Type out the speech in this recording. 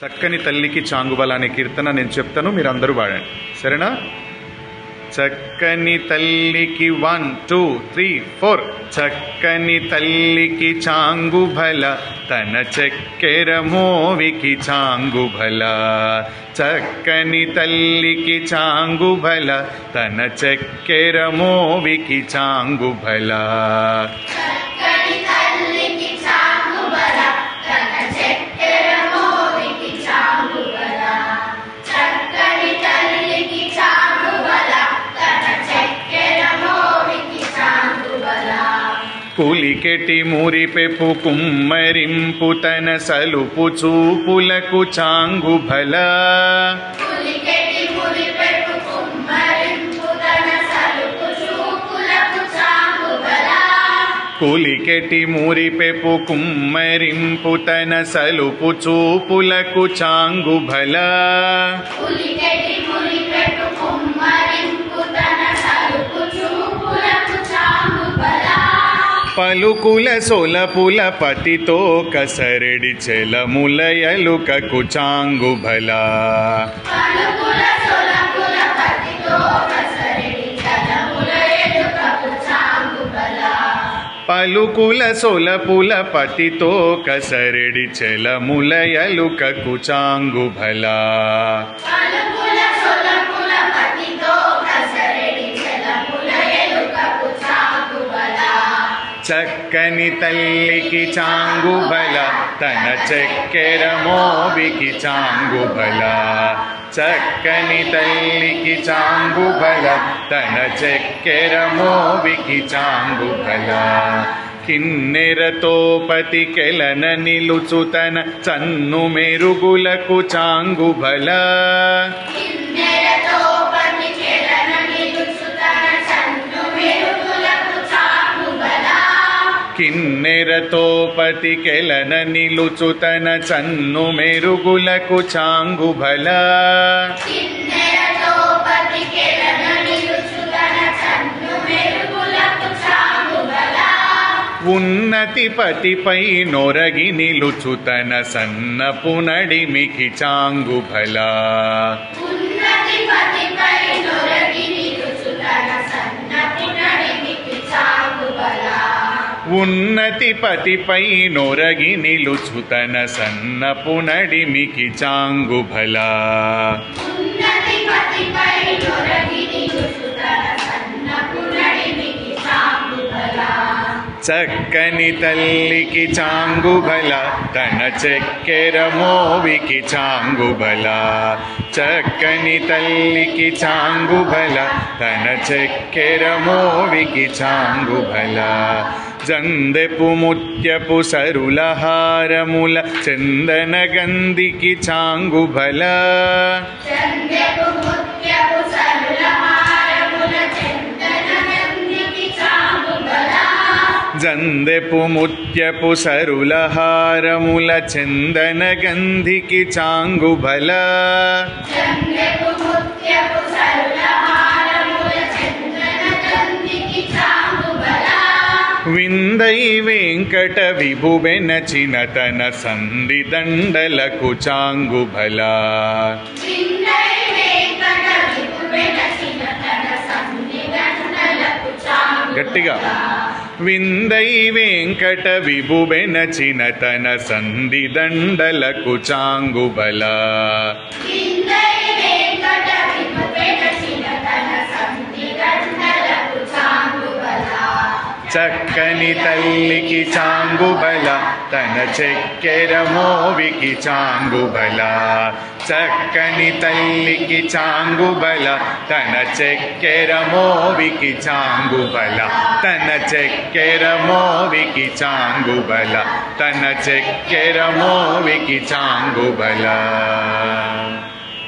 చక్కని తల్లికి చాంగుబల అనే కీర్తన నేను చెప్తాను, మీరు అందరూ పాడండి, సరేనా? చక్కని తల్లికి 1 2 3 4 చక్కని తల్లికి చాంగుబల తన చక్కెర మోవికి చాంగుబల. చక్కని తల్లికి చాంగుబల తన చక్కెర మోవికి చాంగుబల. కులికెటి మురిపెపు కుమ్మరింపు తన సలుపు చూపులకు చాంగుబల. కులికెటి మురిపెపు కుమ్మరింపు తన సలుపు చూపులకు చాంగుబల. పలుకుల సొలపుల పతితో కసరడి చెలములయలుకకు చాంగుబల. పలుకుల సొలపుల పతితో కసరడి చెలములయలుకకు చాంగుబల. చక్కని తల్లికి చాంగుబల తన చక్కెర మోవికి చాంగుబల. చక్కని తల్లికి చాంగుబల తన చక్కెర మోవికి చాంగుబల. కిన్నెరతో పతికెలన నిలుచు తన చన్ను మెరుగులకు చాంగుబల. కిన్నెరతో పతికెలన నిలుచు తన చన్ను మెరుగులకు చాంగుబల. ఉన్నతి పతిపై నొరగి నిలుచు తన సన్నపు నడిమికి చాంగుబల. ఉన్నతి పతిపై నొరగి నిలుచు తన సన్నపు నడిమికి చాంగుబల. చక్కని తల్లికి చాంగుబల తన చక్కెర మోవికి చాంగుబల. చక్కని తల్లికి చాంగుబల తన చక్కెర మోవికి చాంగుబల. జందెపు ముత్యపు సరులహారముల చందన గంధికి చాంగుబల. జందెపు ముత్యపు సరులహారముల చందన గంధికి చాంగుబల. విందై వెంకట విభువెనచిన తన సంధి దండలకు చాంగుబల. గట్టిగా విందై వెంకట విభువెనచిన తన సంధి దండలకు చాంగుబల. చక్కని తల్లికి చాంగుబల తన చక్కెర మోవికి చాంగుబల. చక్కని తల్లికి చాంగుబల తన చక్కెర మోవికి చాంగుబల. తన చక్కెర మోవికి చాంగుబల. తన చక్కెర మోవికి చాంగుబల.